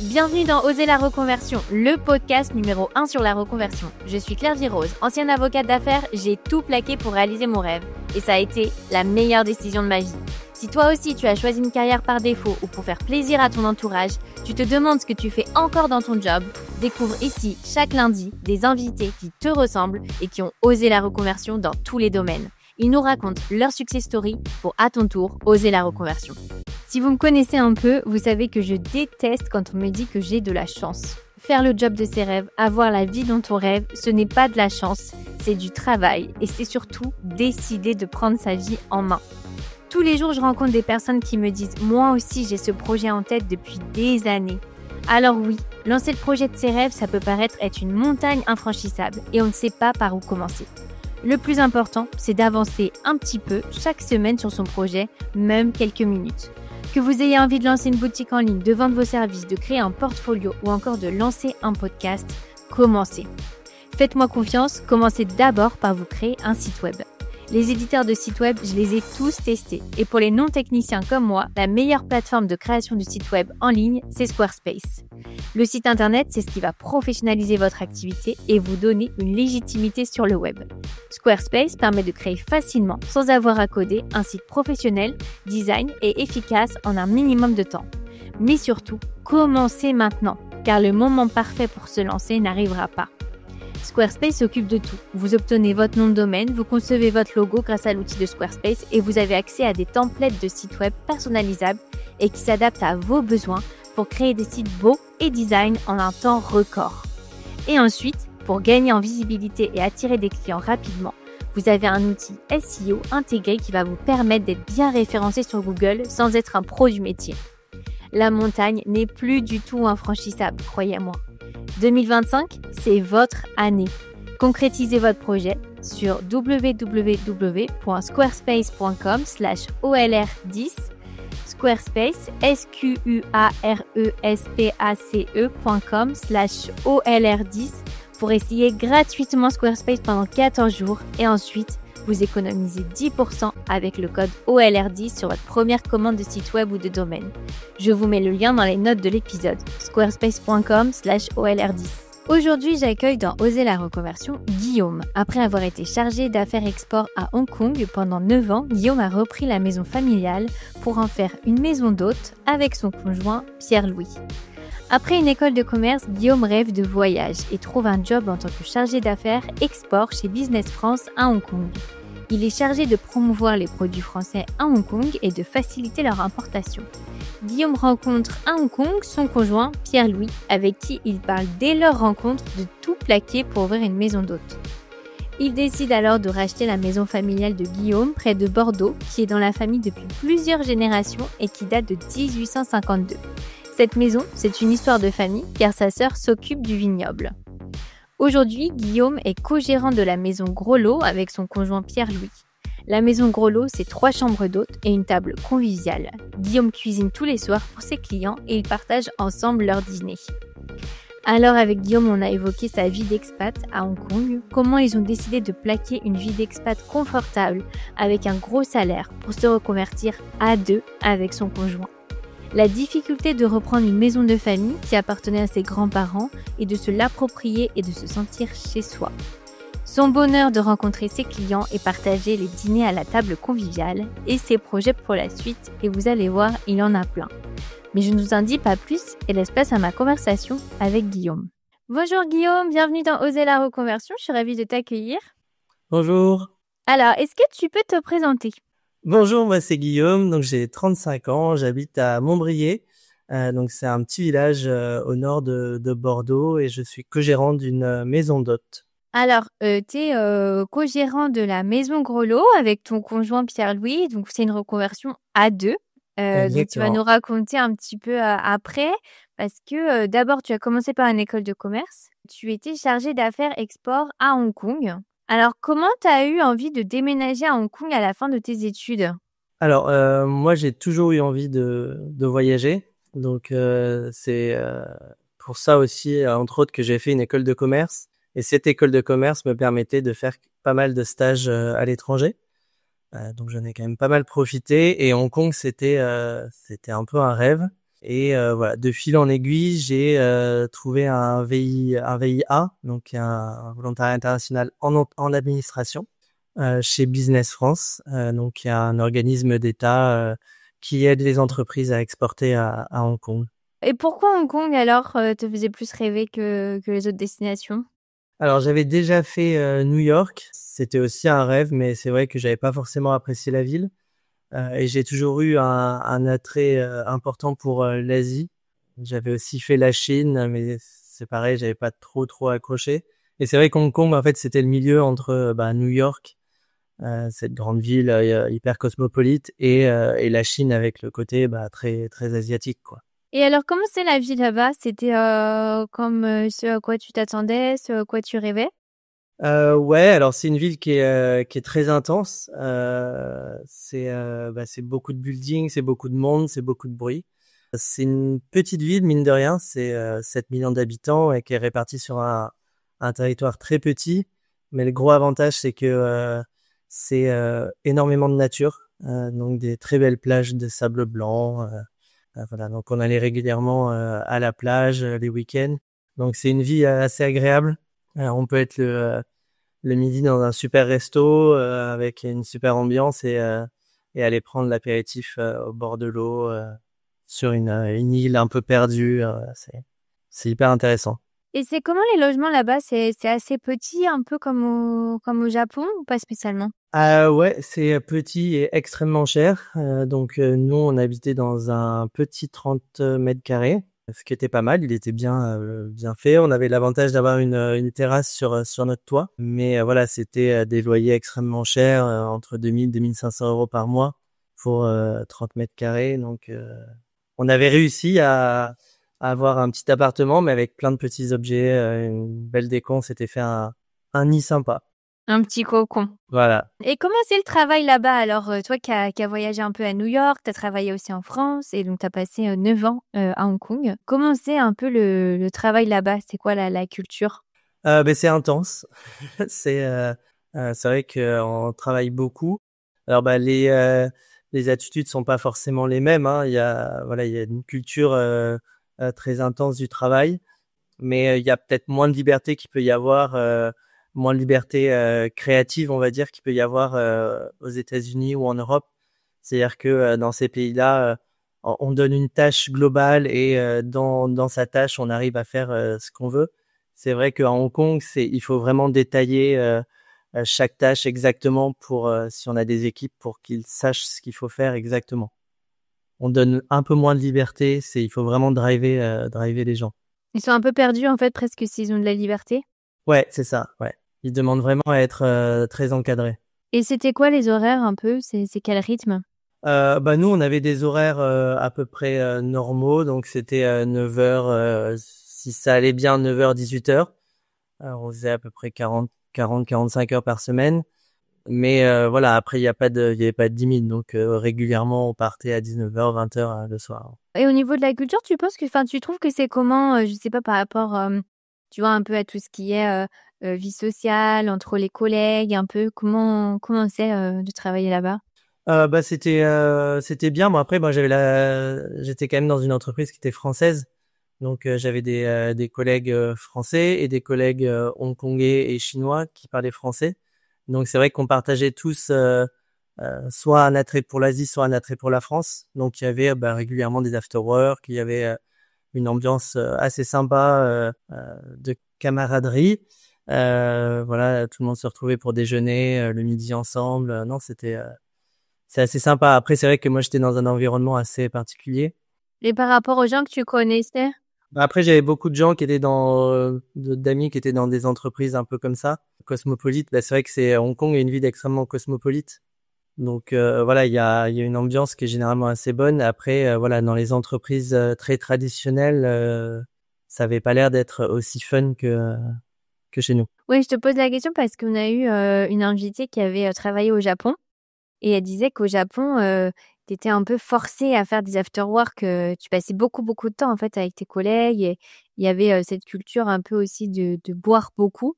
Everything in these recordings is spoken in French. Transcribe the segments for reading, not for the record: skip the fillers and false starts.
Bienvenue dans Oser la reconversion, le podcast numéro 1 sur la reconversion. Je suis Claire Girose, ancienne avocate d'affaires, j'ai tout plaqué pour réaliser mon rêve. Et ça a été la meilleure décision de ma vie. Si toi aussi tu as choisi une carrière par défaut ou pour faire plaisir à ton entourage, tu te demandes ce que tu fais encore dans ton job, découvre ici chaque lundi des invités qui te ressemblent et qui ont osé la reconversion dans tous les domaines. Ils nous racontent leur success story pour à ton tour oser la reconversion. Si vous me connaissez un peu, vous savez que je déteste quand on me dit que j'ai de la chance. Faire le job de ses rêves, avoir la vie dont on rêve, ce n'est pas de la chance, c'est du travail et c'est surtout décider de prendre sa vie en main. Tous les jours, je rencontre des personnes qui me disent « Moi aussi, j'ai ce projet en tête depuis des années ». Alors oui, lancer le projet de ses rêves, ça peut paraître être une montagne infranchissable et on ne sait pas par où commencer. Le plus important, c'est d'avancer un petit peu chaque semaine sur son projet, même quelques minutes. Que vous ayez envie de lancer une boutique en ligne, de vendre vos services, de créer un portfolio ou encore de lancer un podcast, commencez. Faites-moi confiance, commencez d'abord par vous créer un site web. Les éditeurs de sites web, je les ai tous testés. Et pour les non-techniciens comme moi, la meilleure plateforme de création de site web en ligne, c'est Squarespace. Le site internet, c'est ce qui va professionnaliser votre activité et vous donner une légitimité sur le web. Squarespace permet de créer facilement, sans avoir à coder, un site professionnel, design et efficace en un minimum de temps. Mais surtout, commencez maintenant, car le moment parfait pour se lancer n'arrivera pas. Squarespace s'occupe de tout. Vous obtenez votre nom de domaine, vous concevez votre logo grâce à l'outil de Squarespace et vous avez accès à des templates de sites web personnalisables et qui s'adaptent à vos besoins pour créer des sites beaux et design en un temps record. Et ensuite, pour gagner en visibilité et attirer des clients rapidement, vous avez un outil SEO intégré qui va vous permettre d'être bien référencé sur Google sans être un pro du métier. La montagne n'est plus du tout infranchissable, croyez-moi. 2025, c'est votre année. Concrétisez votre projet sur www.squarespace.com/olr10 Squarespace, squarespace.com/olr10 pour essayer gratuitement Squarespace pendant 14 jours et ensuite vous économisez 10% avec le code OLR10 sur votre première commande de site web ou de domaine. Je vous mets le lien dans les notes de l'épisode, squarespace.com/OLR10. Aujourd'hui, j'accueille dans Oser la reconversion Guillaume. Après avoir été chargé d'affaires export à Hong Kong pendant 9 ans, Guillaume a repris la maison familiale pour en faire une maison d'hôte avec son conjoint Pierre-Louis. Après une école de commerce, Guillaume rêve de voyage et trouve un job en tant que chargé d'affaires export chez Business France à Hong Kong. Il est chargé de promouvoir les produits français à Hong Kong et de faciliter leur importation. Guillaume rencontre à Hong Kong son conjoint Pierre-Louis, avec qui il parle dès leur rencontre de tout plaquer pour ouvrir une maison d'hôte. Il décide alors de racheter la maison familiale de Guillaume près de Bordeaux, qui est dans la famille depuis plusieurs générations et qui date de 1852. Cette maison, c'est une histoire de famille car sa sœur s'occupe du vignoble. Aujourd'hui, Guillaume est co-gérant de la maison Groslo avec son conjoint Pierre-Louis. La maison Groslo, c'est 3 chambres d'hôtes et une table conviviale. Guillaume cuisine tous les soirs pour ses clients et ils partagent ensemble leur dîner. Alors avec Guillaume, on a évoqué sa vie d'expat à Hong Kong, comment ils ont décidé de plaquer une vie d'expat confortable avec un gros salaire pour se reconvertir à deux avec son conjoint. La difficulté de reprendre une maison de famille qui appartenait à ses grands-parents et de se l'approprier et de se sentir chez soi. Son bonheur de rencontrer ses clients et partager les dîners à la table conviviale et ses projets pour la suite, et vous allez voir, il en a plein. Mais je ne vous en dis pas plus et laisse place à ma conversation avec Guillaume. Bonjour Guillaume, bienvenue dans Oser la reconversion, je suis ravie de t'accueillir. Bonjour. Alors, est-ce que tu peux te présenter ? Bonjour, moi c'est Guillaume, donc j'ai 35 ans, j'habite à Montbrier, donc c'est un petit village au nord de Bordeaux et je suis co-gérant d'une maison d'hôtes. Alors, tu es co-gérant de la maison Groslo avec ton conjoint Pierre-Louis, donc c'est une reconversion à deux. Donc tu vas nous raconter un petit peu après, parce que d'abord tu as commencé par une école de commerce, tu étais chargé d'affaires export à Hong Kong. Alors, comment tu as eu envie de déménager à Hong Kong à la fin de tes études ? Alors, moi, j'ai toujours eu envie de voyager. Donc, c'est pour ça aussi, entre autres, que j'ai fait une école de commerce. Et cette école de commerce me permettait de faire pas mal de stages à l'étranger. Donc, j'en ai quand même pas mal profité. Et Hong Kong, c'était un peu un rêve. Et voilà, de fil en aiguille, j'ai trouvé un VIA, donc un volontariat international en administration, chez Business France, donc il y a un organisme d'État qui aide les entreprises à exporter à Hong Kong. Et pourquoi Hong Kong alors te faisait plus rêver que les autres destinations? Alors j'avais déjà fait New York, c'était aussi un rêve, mais c'est vrai que j'avais pas forcément apprécié la ville. Et j'ai toujours eu un attrait important pour l'Asie. J'avais aussi fait la Chine, mais c'est pareil, j'avais pas trop accroché. Et c'est vrai qu'Hong Kong, en fait, c'était le milieu entre New York, cette grande ville hyper cosmopolite, et la Chine avec le côté très asiatique, quoi. Et alors, comment c'est la vie là-bas? C'était comme ce à quoi tu t'attendais, ce à quoi tu rêvais? Ouais, alors c'est une ville qui est très intense. C'est beaucoup de buildings, c'est beaucoup de monde, c'est beaucoup de bruit. C'est une petite ville, mine de rien, c'est 7 millions d'habitants et qui est répartie sur un territoire très petit. Mais le gros avantage, c'est que c'est énormément de nature, donc des très belles plages de sable blanc. Voilà, donc on allait régulièrement à la plage les week-ends. Donc c'est une vie assez agréable. On peut être le midi dans un super resto avec une super ambiance et aller prendre l'apéritif au bord de l'eau sur une île un peu perdue. C'est hyper intéressant. Et c'est comment les logements là-bas? C'est assez petit, un peu comme au Japon ou pas spécialement? Ouais, c'est petit et extrêmement cher. Donc nous, on habitait dans un petit 30 mètres carrés, ce qui était pas mal. Il était bien fait. On avait l'avantage d'avoir une terrasse sur notre toit. Mais voilà, c'était des loyers extrêmement chers, entre 2000 et 2500 euros par mois pour 30 mètres carrés. Donc on avait réussi à avoir un petit appartement, mais avec plein de petits objets, une belle déco. On s'était fait un nid sympa. Un petit cocon. Voilà. Et comment c'est le travail là-bas? Alors, toi qui as voyagé un peu à New York, tu as travaillé aussi en France et donc tu as passé 9 ans à Hong Kong. Comment c'est un peu le travail là-bas? C'est quoi la culture? C'est intense. C'est vrai qu'on travaille beaucoup. Alors les attitudes sont pas forcément les mêmes, hein. Il y a une culture très intense du travail, mais il y a peut-être moins de liberté qu'il peut y avoir, moins de liberté créative, on va dire, qu'il peut y avoir aux États-Unis ou en Europe. C'est-à-dire que dans ces pays-là, on donne une tâche globale et dans sa tâche, on arrive à faire ce qu'on veut. C'est vrai qu'à Hong Kong, il faut vraiment détailler chaque tâche exactement pour si on a des équipes pour qu'ils sachent ce qu'il faut faire exactement. On donne un peu moins de liberté, il faut vraiment driver les gens. Ils sont un peu perdus en fait, presque s'ils ont de la liberté. Ouais, c'est ça, ouais. Ils demandent vraiment à être très encadrés. Et c'était quoi les horaires un peu? C'est quel rythme? Nous, on avait des horaires à peu près normaux, donc c'était 9h, si ça allait bien, 9h, 18h. On faisait à peu près 45 heures par semaine. Mais voilà, après, il y avait pas de limite, donc régulièrement, on partait à 19h, 20h le soir. Et au niveau de la culture, tu trouves que c'est comment, je sais pas, par rapport, tu vois, un peu à tout ce qui est vie sociale, entre les collègues, un peu, comment c'est de travailler là-bas? C'était bien. Bon, après, j'étais quand même dans une entreprise qui était française. Donc, j'avais des collègues français et des collègues hongkongais et chinois qui parlaient français. Donc, c'est vrai qu'on partageait tous soit un attrait pour l'Asie, soit un attrait pour la France. Donc, il y avait régulièrement des after-work, il y avait une ambiance assez sympa de camaraderie. Voilà, tout le monde se retrouvait pour déjeuner le midi ensemble. Non, c'est assez sympa. Après, c'est vrai que moi, j'étais dans un environnement assez particulier. Et par rapport aux gens que tu connaissais? Après, j'avais beaucoup de gens qui étaient d'amis qui étaient dans des entreprises un peu comme ça, cosmopolites. C'est vrai que Hong Kong est une ville extrêmement cosmopolite. Donc voilà, il y a une ambiance qui est généralement assez bonne. Après, voilà, dans les entreprises très traditionnelles, ça avait pas l'air d'être aussi fun que chez nous. Oui, je te pose la question parce qu'on a eu une invitée qui avait travaillé au Japon et elle disait qu'au Japon, tu étais un peu forcée à faire des after-work. Tu passais beaucoup de temps en fait avec tes collègues et il y avait cette culture un peu aussi de boire beaucoup.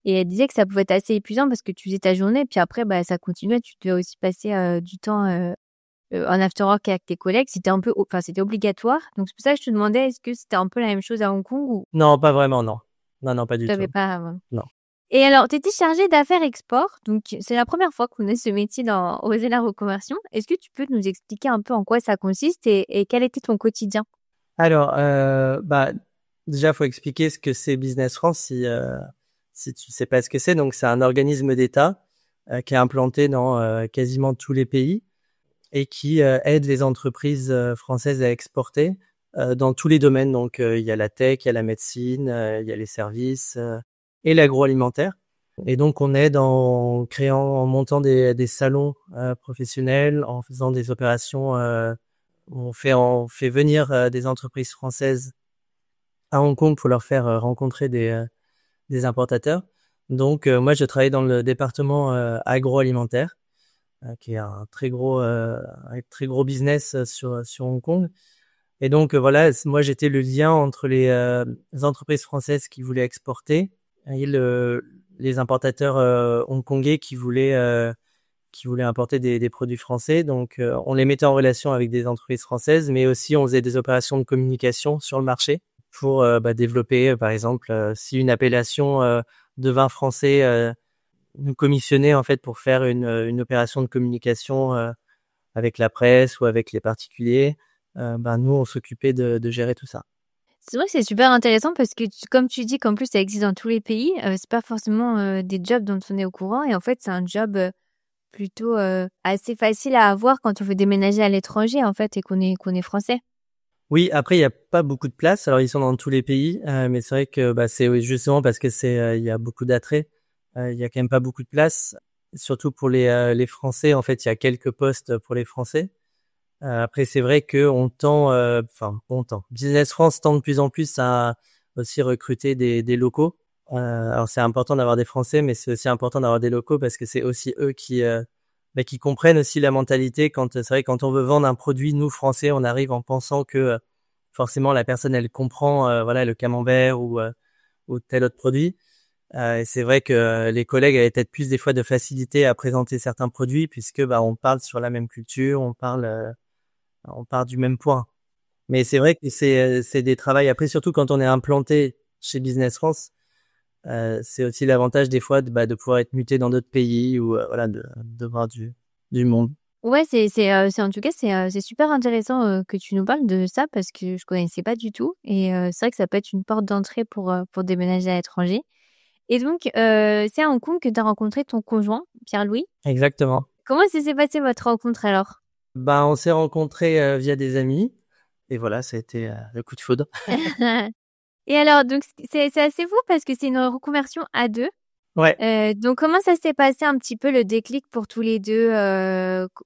Et elle disait que ça pouvait être assez épuisant parce que tu faisais ta journée puis après, ça continuait. Tu devais aussi passer du temps un after work avec tes collègues, c'était obligatoire. Donc c'est pour ça que je te demandais, est-ce que c'était un peu la même chose à Hong Kong ou Non, pas vraiment, non. Non, non, pas du tu avais tout. pas. Non. Et alors, tu étais chargée d'affaires export, donc c'est la première fois qu'on ait ce métier dans Oser la reconversion. Est-ce que tu peux nous expliquer un peu en quoi ça consiste et quel était ton quotidien? Alors, déjà, faut expliquer ce que c'est Business France si tu sais pas ce que c'est. Donc, c'est un organisme d'État qui est implanté dans quasiment tous les pays et qui aide les entreprises françaises à exporter dans tous les domaines. Donc, il y a la tech, il y a la médecine, il y a les services et l'agroalimentaire. Et donc, on aide en montant des salons professionnels, en faisant des opérations. On fait venir des entreprises françaises à Hong Kong pour leur faire rencontrer des importateurs. Donc, moi, je travaille dans le département agroalimentaire, qui est un très gros business sur Hong Kong. Et donc, voilà, moi, j'étais le lien entre les entreprises françaises qui voulaient exporter et les importateurs hongkongais qui voulaient importer des produits français. Donc, on les mettait en relation avec des entreprises françaises, mais aussi on faisait des opérations de communication sur le marché pour développer, par exemple, si une appellation de vin français nous commissionnait en fait pour faire une opération de communication avec la presse ou avec les particuliers, nous, on s'occupait de gérer tout ça. C'est vrai que c'est super intéressant parce que comme tu dis qu'en plus ça existe dans tous les pays, c'est pas forcément des jobs dont on est au courant et en fait c'est un job plutôt assez facile à avoir quand on veut déménager à l'étranger en fait et qu'on est français. Oui, après il y a pas beaucoup de places. Alors ils sont dans tous les pays, mais c'est vrai que c'est justement parce que il y a beaucoup d'attrait. Il y a quand même pas beaucoup de place, surtout pour les Français. En fait, il y a quelques postes pour les Français. Après, c'est vrai que on tend. Business France tend de plus en plus à aussi recruter des locaux. Alors c'est important d'avoir des Français, mais c'est aussi important d'avoir des locaux parce que c'est aussi eux qui comprennent aussi la mentalité. C'est vrai quand on veut vendre un produit, nous Français, on arrive en pensant que forcément la personne elle comprend voilà le camembert ou tel autre produit. Et c'est vrai que les collègues avaient peut-être plus des fois de facilité à présenter certains produits puisque on parle sur la même culture, on part du même point. Mais c'est vrai que c'est des travails. Après, surtout quand on est implanté chez Business France, c'est aussi l'avantage des fois de pouvoir être muté dans d'autres pays ou voilà de voir du monde. Ouais, c'est en tout cas c'est super intéressant que tu nous parles de ça parce que je connaissais pas du tout et c'est vrai que ça peut être une porte d'entrée pour déménager à l'étranger. Et donc c'est à Hong Kong que tu as rencontré ton conjoint, Pierre-Louis. Exactement. Comment ça s'est passé votre rencontre alors? On s'est rencontrés via des amis et voilà, ça a été le coup de foudre. Et alors donc c'est assez fou parce que c'est une reconversion à deux. Ouais. Donc comment ça s'est passé un petit peu le déclic pour tous les deux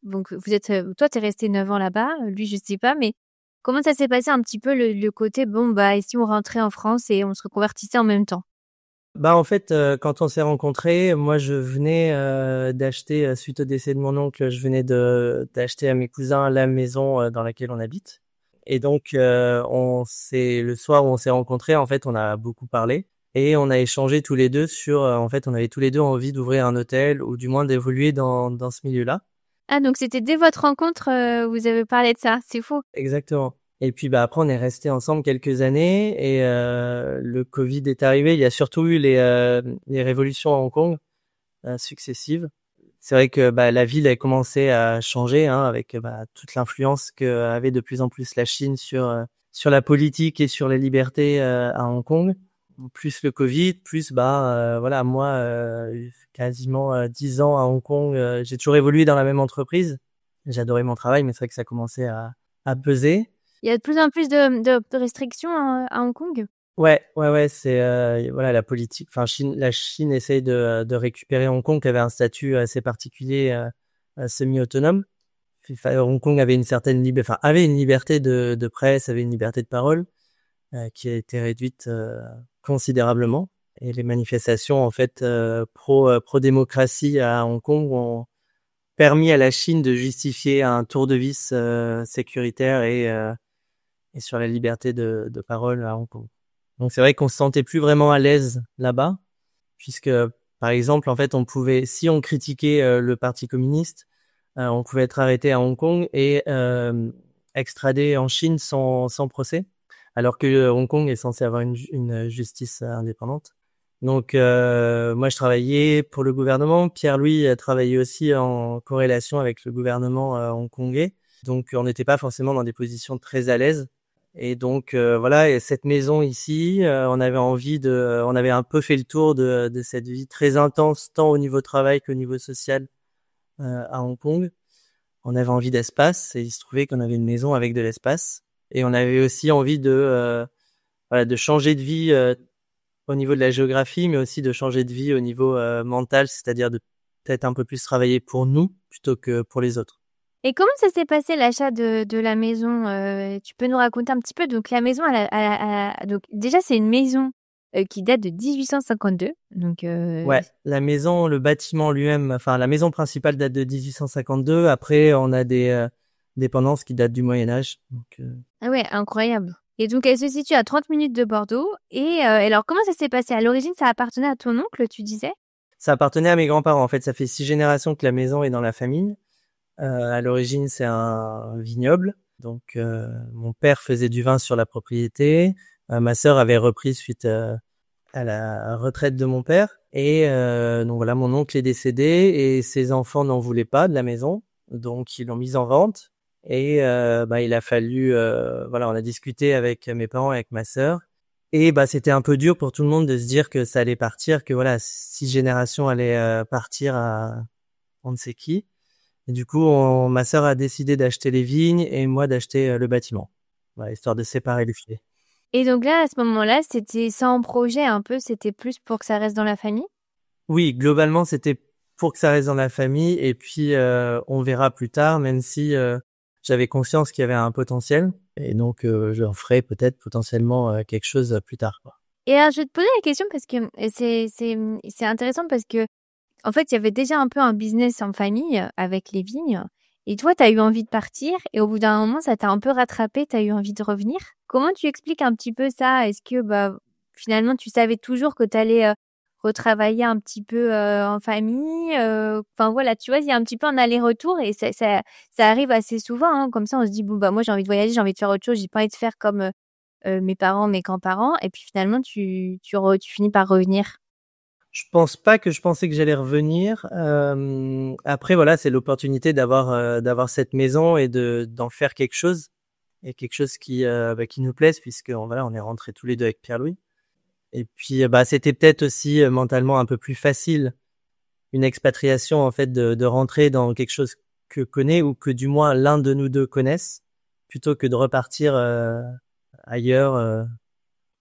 donc vous êtes toi t'es resté 9 ans là-bas, lui je sais pas mais comment ça s'est passé un petit peu le côté bon et si on rentrait en France et on se reconvertissait en même temps? En fait, quand on s'est rencontrés, moi je venais d'acheter suite au décès de mon oncle, je venais de d'acheter à mes cousins la maison dans laquelle on habite. Et donc le soir où on s'est rencontrés, en fait, on a beaucoup parlé et on a échangé tous les deux sur en fait, on avait tous les deux envie d'ouvrir un hôtel ou du moins d'évoluer dans ce milieu-là. Ah donc c'était dès votre rencontre vous avez parlé de ça, c'est fou. Exactement. Et puis après on est restés ensemble quelques années et le Covid est arrivé. Il y a surtout eu les révolutions à Hong Kong successives. C'est vrai que la ville a commencé à changer avec toute l'influence que avait de plus en plus la Chine sur la politique et sur les libertés à Hong Kong. Plus le Covid, plus voilà moi quasiment 10 ans à Hong Kong. J'ai toujours évolué dans la même entreprise. J'adorais mon travail, mais c'est vrai que ça commençait à peser. Il y a de plus en plus de restrictions à Hong Kong? Ouais, c'est voilà la politique. Enfin, la Chine essaye de récupérer Hong Kong, qui avait un statut assez particulier, semi-autonome. Hong Kong avait avait une liberté de presse, avait une liberté de parole, qui a été réduite considérablement. Et les manifestations en fait pro démocratie à Hong Kong ont permis à la Chine de justifier un tour de vis sécuritaire et sur la liberté de parole à Hong Kong. Donc c'est vrai qu'on se sentait plus vraiment à l'aise là-bas, puisque par exemple en fait si on critiquait le Parti communiste, On pouvait être arrêté à Hong Kong et extradé en Chine sans procès, alors que Hong Kong est censé avoir une justice indépendante. Donc moi je travaillais pour le gouvernement. Pierre-Louis a travaillé aussi en corrélation avec le gouvernement hongkongais. Donc on n'était pas forcément dans des positions très à l'aise. Et donc voilà, et cette maison ici, on avait un peu fait le tour de cette vie très intense, tant au niveau travail qu'au niveau social à Hong Kong. On avait envie d'espace et il se trouvait qu'on avait une maison avec de l'espace. Et on avait aussi envie de changer de vie au niveau de la géographie, mais aussi de changer de vie au niveau mental, c'est-à-dire de peut-être un peu plus travailler pour nous plutôt que pour les autres. Et comment ça s'est passé l'achat de la maison? Tu peux nous raconter un petit peu? Donc la maison, donc déjà c'est une maison qui date de 1852. Donc Ouais, la maison, le bâtiment lui-même, enfin la maison principale date de 1852. Après, on a des dépendances qui datent du Moyen Âge. Donc, ah ouais, incroyable. Et donc elle se situe à 30 minutes de Bordeaux. Et alors comment ça s'est passé? À l'origine, ça appartenait à ton oncle, tu disais? ça appartenait à mes grands-parents. En fait, ça fait 6 générations que la maison est dans la famille. À l'origine, c'est un vignoble. Donc, mon père faisait du vin sur la propriété. Ma sœur avait repris suite à la retraite de mon père. Et donc voilà, mon oncle est décédé et ses enfants n'en voulaient pas de la maison. Donc, ils l'ont mise en vente. Et il a fallu... voilà, on a discuté avec mes parents et avec ma sœur. Et c'était un peu dur pour tout le monde de se dire que ça allait partir, que voilà, 6 générations allaient partir à on ne sait qui. Et du coup, ma sœur a décidé d'acheter les vignes et moi d'acheter le bâtiment. Voilà, histoire de séparer les filets. Et donc là, à ce moment-là, c'était sans projet un peu, c'était plus pour que ça reste dans la famille? Oui, globalement, c'était pour que ça reste dans la famille et puis on verra plus tard, même si j'avais conscience qu'il y avait un potentiel et donc j'en ferai peut-être potentiellement quelque chose plus tard, quoi. Et alors, je vais te poser la question parce que c'est intéressant parce que en fait, il y avait déjà un peu un business en famille avec les vignes. Et toi, tu as eu envie de partir et au bout d'un moment, ça t'a un peu rattrapé, tu as eu envie de revenir. Comment tu expliques un petit peu ça? Est-ce que finalement, tu savais toujours que tu allais retravailler un petit peu en famille? Enfin voilà, tu vois, il y a un petit peu un aller-retour et ça arrive assez souvent, hein. Comme ça, on se dit, bon, moi, j'ai envie de voyager, j'ai envie de faire autre chose, j'ai pas envie de faire comme mes parents, mes grands-parents. Et puis finalement, tu finis par revenir. Je pense pas que je pensais que j'allais revenir. Après, voilà, c'est l'opportunité d'avoir cette maison et d'en faire quelque chose et quelque chose qui nous plaise puisque voilà, on est rentrés tous les deux avec Pierre-Louis. Et puis, c'était peut-être aussi mentalement un peu plus facile une expatriation en fait de rentrer dans quelque chose que connaît ou que du moins l'un de nous deux connaisse plutôt que de repartir ailleurs.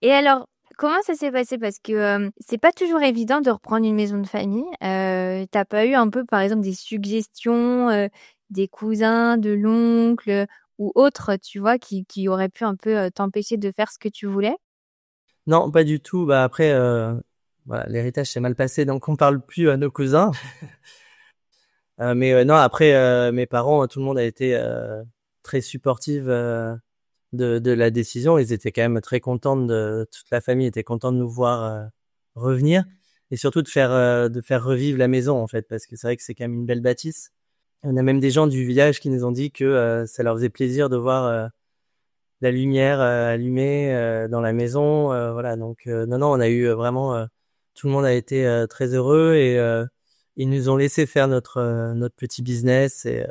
Et alors, comment ça s'est passé? Parce que c'est pas toujours évident de reprendre une maison de famille. T'as pas eu un peu, par exemple, des suggestions des cousins, de l'oncle ou autres, tu vois, qui auraient pu un peu t'empêcher de faire ce que tu voulais? Non, pas du tout. Après, voilà, l'héritage s'est mal passé, donc on parle plus à nos cousins. Mais non, après, mes parents, tout le monde a été très supportif de la décision. Ils étaient quand même très contents toute la famille était contente de nous voir revenir et surtout de faire revivre la maison en fait, parce que c'est vrai que c'est quand même une belle bâtisse. On a même des gens du village qui nous ont dit que ça leur faisait plaisir de voir la lumière allumée dans la maison. Voilà, donc non, on a eu vraiment tout le monde a été très heureux et ils nous ont laissé faire notre petit business et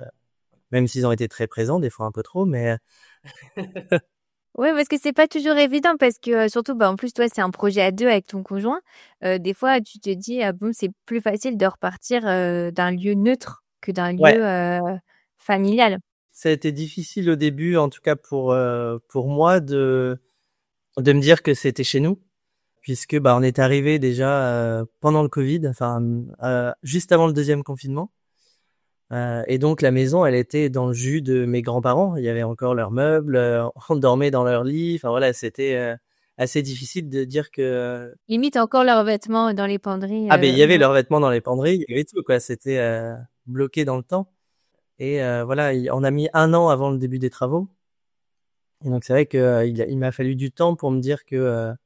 même s'ils ont été très présents, des fois un peu trop, mais Oui, parce que c'est pas toujours évident parce que surtout, en plus, toi, c'est un projet à deux avec ton conjoint. Des fois, tu te dis, ah bon, c'est plus facile de repartir d'un lieu neutre que d'un ouais, lieu familial. ça a été difficile au début, en tout cas pour moi, de me dire que c'était chez nous, puisque on est arrivé déjà pendant le Covid, enfin juste avant le deuxième confinement. Et donc la maison, elle était dans le jus de mes grands-parents. Il y avait encore leurs meubles, on dormait dans leur lit. Enfin voilà, c'était assez difficile de dire que. Limite encore leurs vêtements dans les penderies. Ah ben il y avait leurs vêtements dans les penderies, il y avait tout quoi. C'était bloqué dans le temps. Et voilà, on a mis 1 an avant le début des travaux. Et donc c'est vrai que il m'a fallu du temps pour me dire que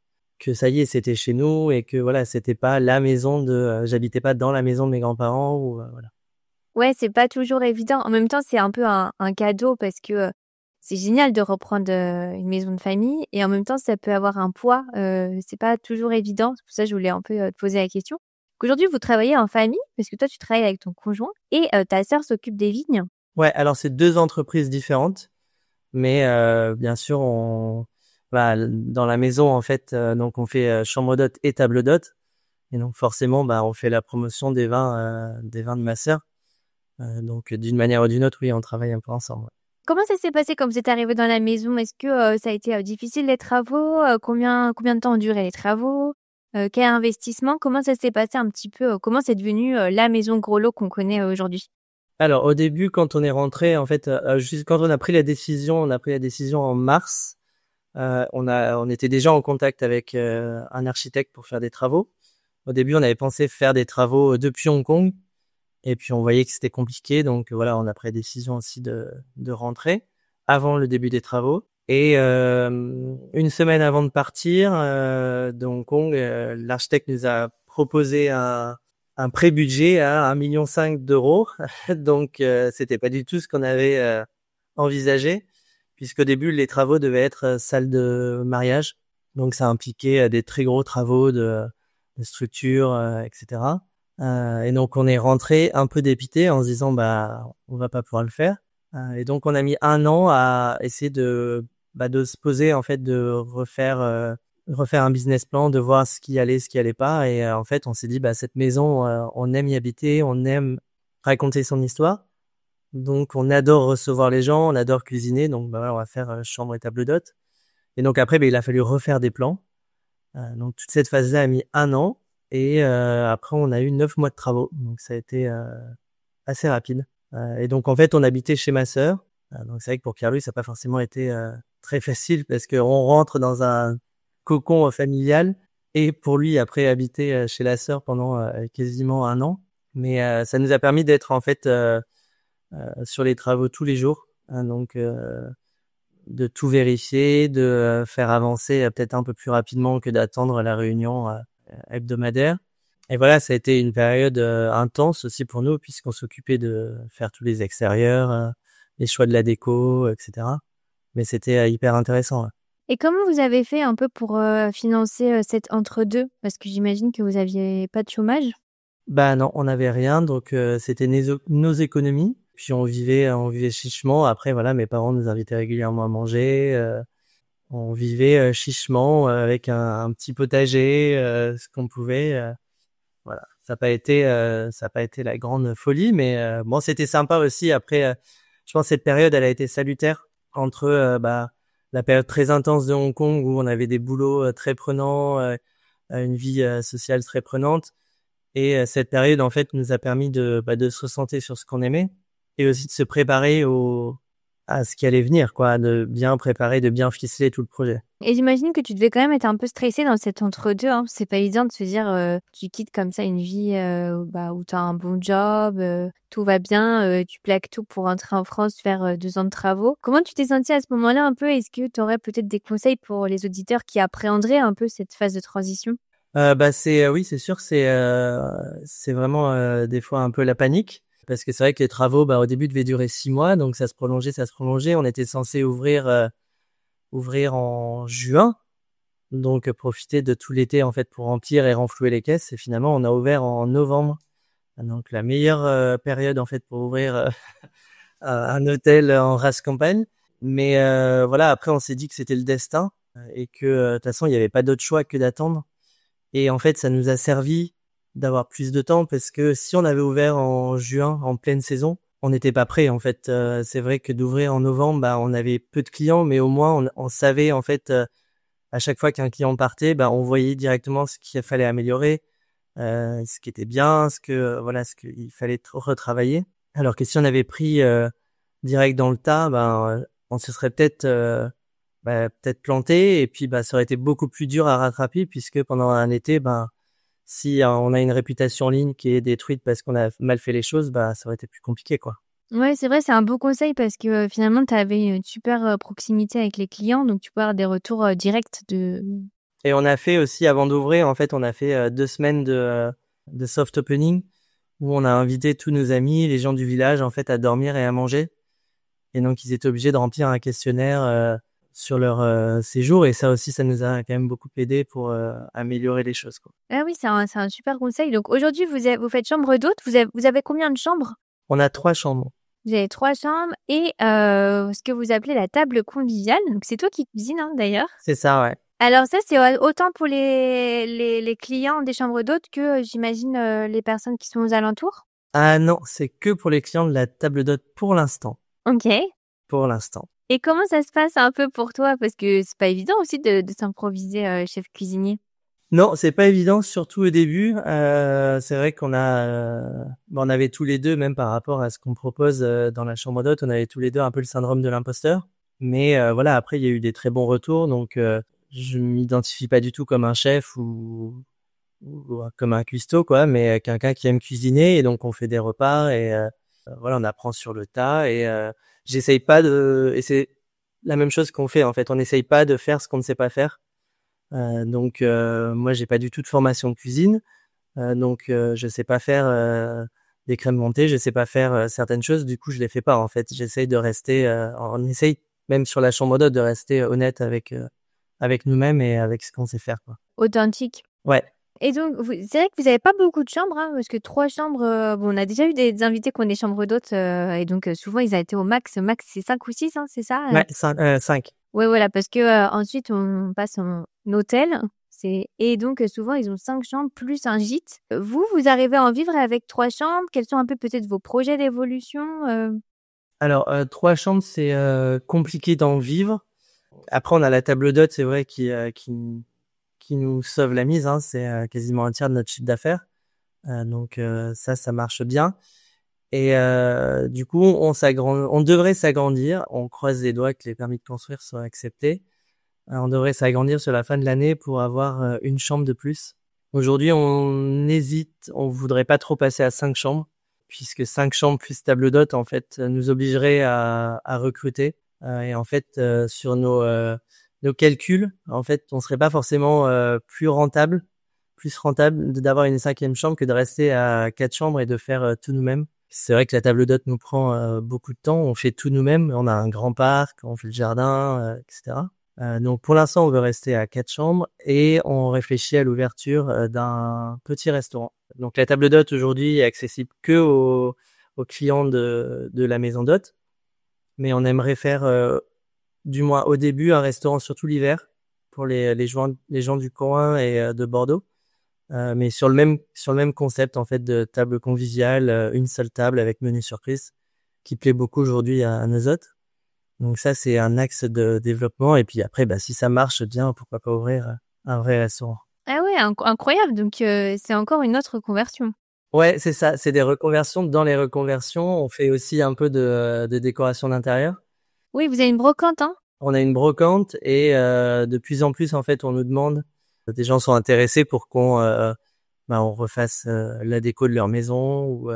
ça y est, c'était chez nous et que voilà, c'était pas la maison j'habitais pas dans la maison de mes grands-parents ou voilà. Ouais, c'est pas toujours évident. En même temps, c'est un peu un cadeau parce que c'est génial de reprendre une maison de famille et en même temps, ça peut avoir un poids. C'est pas toujours évident. C'est pour ça que je voulais un peu te poser la question. Qu'aujourd'hui, vous travaillez en famille parce que toi, tu travailles avec ton conjoint et ta sœur s'occupe des vignes. Ouais, alors c'est deux entreprises différentes, mais bien sûr, dans la maison en fait, donc on fait chambre d'hôte et table d'hôte, et donc forcément, on fait la promotion des vins de ma sœur. Donc d'une manière ou d'une autre, oui, on travaille un peu ensemble. Ouais. Comment ça s'est passé quand vous êtes arrivé dans la maison? Est-ce que ça a été difficile les travaux? Combien de temps ont duré les travaux? Quel investissement? Comment ça s'est passé un petit peu? Comment c'est devenu la maison gros lot qu'on connaît aujourd'hui? Alors au début, quand on est rentré, en fait, juste quand on a pris la décision, en mars. On était déjà en contact avec un architecte pour faire des travaux. Au début, on avait pensé faire des travaux depuis Hong Kong, et puis on voyait que c'était compliqué, donc voilà, on a pris la décision aussi de rentrer avant le début des travaux. Et une semaine avant de partir de Hong Kong, l'architecte nous a proposé un pré-budget à 1,5 million d'euros. Donc c'était pas du tout ce qu'on avait envisagé, puisqu'au début les travaux devaient être salle de mariage. Donc ça impliquait des très gros travaux de structure, etc. Et donc on est rentré un peu dépité en se disant on va pas pouvoir le faire. Et donc on a mis 1 an à essayer de se poser, en fait, de refaire un business plan, de voir ce qui allait, ce qui allait pas. Et en fait on s'est dit cette maison, on aime y habiter, on aime raconter son histoire. Donc on adore recevoir les gens, on adore cuisiner. Donc voilà, on va faire chambre et table d'hôte. Et donc après il a fallu refaire des plans. Donc toute cette phase-là a mis 1 an. Et après, on a eu 9 mois de travaux. Donc, ça a été assez rapide. Et donc, en fait, on habitait chez ma sœur. Donc, c'est vrai que pour Pierre-Louis, ça n'a pas forcément été très facile parce qu'on rentre dans un cocon familial. Et pour lui, après, habiter chez la sœur pendant quasiment 1 an. Mais ça nous a permis d'être, en fait, sur les travaux tous les jours. Donc, de tout vérifier, de faire avancer peut-être un peu plus rapidement que d'attendre la réunion hebdomadaire. Et voilà, ça a été une période intense aussi pour nous, puisqu'on s'occupait de faire tous les extérieurs, les choix de la déco, etc. Mais c'était hyper intéressant. Ouais. Et comment vous avez fait un peu pour financer cet entre-deux? Parce que j'imagine que vous aviez pas de chômage. Non, on n'avait rien, donc c'était nos économies. Puis on vivait chichement. Après, voilà, mes parents nous invitaient régulièrement à manger. On vivait chichement avec un petit potager, ce qu'on pouvait. Voilà, ça n'a pas été la grande folie, mais bon, c'était sympa aussi. Après, je pense que cette période, elle a été salutaire entre la période très intense de Hong Kong où on avait des boulots très prenants, une vie sociale très prenante, et cette période en fait nous a permis de se recentrer sur ce qu'on aimait et aussi de se préparer à ce qui allait venir, quoi, de bien préparer, de bien ficeler tout le projet. Et j'imagine que tu devais quand même être un peu stressé dans cet entre-deux, hein. C'est pas évident de se dire, tu quittes comme ça une vie où tu as un bon job, tout va bien, tu plaques tout pour rentrer en France, faire 2 ans de travaux. Comment tu t'es sentie à ce moment-là un peu? Est-ce que tu aurais peut-être des conseils pour les auditeurs qui appréhenderaient un peu cette phase de transition? Oui, c'est sûr, c'est vraiment des fois un peu la panique. Parce que c'est vrai que les travaux, au début, devaient durer 6 mois, donc ça se prolongeait. On était censé ouvrir en juin, donc profiter de tout l'été en fait pour remplir et renflouer les caisses. Et finalement, on a ouvert en novembre, donc la meilleure période en fait pour ouvrir un hôtel en race campagne. Mais voilà, après, on s'est dit que c'était le destin et que de toute façon, il n'y avait pas d'autre choix que d'attendre. Et en fait, ça nous a servi d'avoir plus de temps parce que si on avait ouvert en juin, en pleine saison, on n'était pas prêt. En fait, c'est vrai que d'ouvrir en novembre, on avait peu de clients, mais au moins on savait en fait à chaque fois qu'un client partait, on voyait directement ce qu'il fallait améliorer, ce qui était bien, ce qu'il fallait retravailler. Alors que si on avait pris direct dans le tas, on se serait peut-être planté, et puis ça aurait été beaucoup plus dur à rattraper, puisque pendant un été, si on a une réputation en ligne qui est détruite parce qu'on a mal fait les choses, ça aurait été plus compliqué, quoi. Ouais, c'est vrai, c'est un bon conseil parce que finalement, tu avais une super proximité avec les clients, donc tu peux avoir des retours directs de... Et on a fait aussi, avant d'ouvrir, en fait, on a fait 2 semaines de soft opening où on a invité tous nos amis, les gens du village, en fait, à dormir et à manger. Et donc, ils étaient obligés de remplir un questionnaire sur leur séjour. Et ça aussi, ça nous a quand même beaucoup aidé pour améliorer les choses, quoi. Ah oui, c'est un super conseil. Donc aujourd'hui, vous faites chambre d'hôte. Vous avez combien de chambres? On a 3 chambres. Vous avez 3 chambres et ce que vous appelez la table conviviale. Donc c'est toi qui cuisines hein, d'ailleurs. C'est ça, ouais. Alors ça, c'est autant pour les clients des chambres d'hôtes que j'imagine les personnes qui sont aux alentours. Ah non, c'est que pour les clients de la table d'hôte pour l'instant. Ok. Pour l'instant. Et comment ça se passe un peu pour toi? Parce que c'est pas évident aussi de s'improviser chef cuisinier. Non, c'est pas évident, surtout au début. C'est vrai qu'on on avait tous les deux, même par rapport à ce qu'on propose dans la chambre d'hôte, on avait tous les deux un peu le syndrome de l'imposteur. Mais voilà, après il y a eu des très bons retours, donc je m'identifie pas du tout comme un chef ou comme un cuistot, quoi, mais quelqu'un qui aime cuisiner, et donc on fait des repas et voilà, on apprend sur le tas et j'essaye pas et c'est la même chose qu'on fait en fait, on n'essaye pas de faire ce qu'on ne sait pas faire. Donc moi j'ai pas du tout de formation de cuisine, donc je sais pas faire des crèmes montées, je sais pas faire certaines choses, du coup je les fais pas en fait. J'essaye de rester, on essaye même sur la chambre d'hôte de rester honnête avec nous-mêmes et avec ce qu'on sait faire, quoi. Authentique. Ouais. Et donc, c'est vrai que vous avez pas beaucoup de chambres, hein, parce que 3 chambres, bon, on a déjà eu des invités qui ont des chambres d'hôtes, et donc souvent ils ont été au max. Max, c'est 5 ou 6, hein, c'est ça? Ouais, 5. Ouais, voilà, parce que ensuite on passe en hôtel. Et donc souvent ils ont 5 chambres plus un gîte. Vous arrivez à en vivre avec 3 chambres? Quels sont un peu peut-être vos projets d'évolution? Alors 3 chambres, c'est compliqué d'en vivre. Après on a la table d'hôte, c'est vrai qui nous sauve la mise, hein, c'est quasiment un tiers de notre chiffre d'affaires. Donc ça marche bien. Et du coup, on devrait s'agrandir. On croise les doigts que les permis de construire soient acceptés. On devrait s'agrandir sur la fin de l'année pour avoir une chambre de plus. Aujourd'hui, on hésite, on voudrait pas trop passer à 5 chambres, puisque 5 chambres plus table d'hôte, en fait, nous obligerait à recruter. Et en fait, sur nos calculs, en fait, on serait pas forcément plus rentable d'avoir une 5e chambre que de rester à 4 chambres et de faire tout nous-mêmes. C'est vrai que la table d'hôte nous prend beaucoup de temps. On fait tout nous-mêmes. On a un grand parc, on fait le jardin, etc. Donc pour l'instant, on veut rester à 4 chambres et on réfléchit à l'ouverture d'un petit restaurant. Donc la table d'hôte aujourd'hui est accessible que aux clients de la maison d'hôte, mais on aimerait faire du moins au début un restaurant surtout l'hiver pour les gens du coin et de Bordeaux. Mais sur le même concept en fait de table conviviale, une seule table avec menu surprise qui plaît beaucoup aujourd'hui à nos hôtes. Donc ça c'est un axe de développement et puis après si ça marche bien, pourquoi pas ouvrir un vrai restaurant. Ah ouais, incroyable. Donc c'est encore une autre conversion. Ouais, c'est ça, c'est des reconversions dans les reconversions. On fait aussi un peu de décoration d'intérieur. Oui, vous avez une brocante, hein? On a une brocante et de plus en plus en fait on nous demande, des gens sont intéressés pour qu'on on refasse la déco de leur maison ou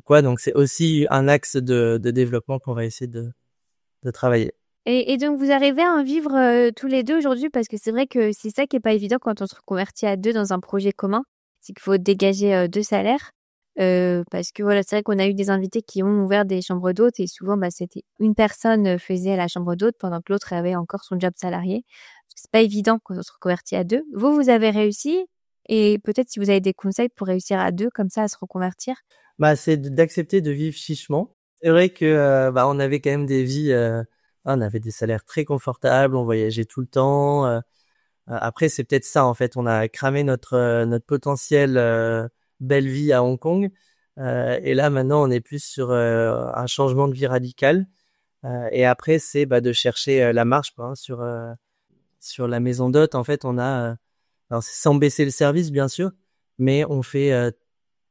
quoi. Donc c'est aussi un axe de développement qu'on va essayer de travailler. Et donc vous arrivez à en vivre tous les deux aujourd'hui, parce que c'est vrai que c'est ça qui est pas évident quand on se reconvertit à 2 dans un projet commun, c'est qu'il faut dégager 2 salaires. Parce que voilà, c'est vrai qu'on a eu des invités qui ont ouvert des chambres d'hôtes et souvent c'était une personne faisait la chambre d'hôte pendant que l'autre avait encore son job salarié. Parce que c'est pas évident quand on se reconvertit à 2. Vous avez réussi, et peut-être si vous avez des conseils pour réussir à 2 comme ça à se reconvertir? C'est d'accepter de vivre chichement. C'est vrai que on avait quand même des vies, on avait des salaires très confortables, on voyageait tout le temps. Après c'est peut-être ça en fait, on a cramé notre potentiel belle vie à Hong Kong. Et là maintenant on est plus sur un changement de vie radical. Et après c'est de chercher la marge, quoi, hein, sur la maison d'hôte. En fait on a alors c'est sans baisser le service bien sûr, mais on fait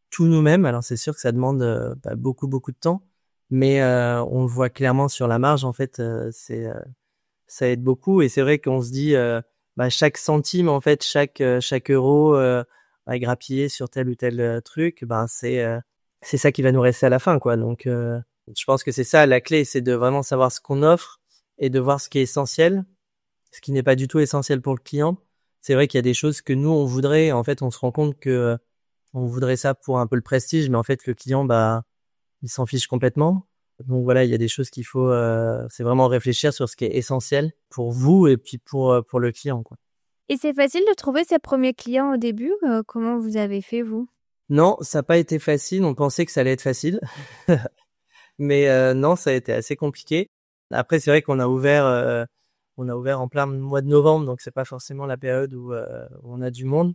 tout nous-mêmes. Alors c'est sûr que ça demande beaucoup de temps, mais on le voit clairement sur la marge. En fait ça aide beaucoup et c'est vrai qu'on se dit chaque centime en fait, chaque euro grappillé sur tel ou tel truc, c'est ça qui va nous rester à la fin, quoi. Donc je pense que c'est ça la clé, c'est de vraiment savoir ce qu'on offre et de voir ce qui est essentiel, ce qui n'est pas du tout essentiel pour le client. C'est vrai qu'il y a des choses que nous on voudrait, en fait on se rend compte que on voudrait ça pour un peu le prestige, mais en fait le client, il s'en fiche complètement. Donc voilà, il y a des choses qu'il faut, c'est vraiment réfléchir sur ce qui est essentiel pour vous et puis pour le client, quoi. Et c'est facile de trouver ses premiers clients au début? Comment vous avez fait, vous? Non, ça n'a pas été facile. On pensait que ça allait être facile, mais non, ça a été assez compliqué. Après, c'est vrai on a ouvert en plein mois de novembre, donc c'est pas forcément la période où on a du monde.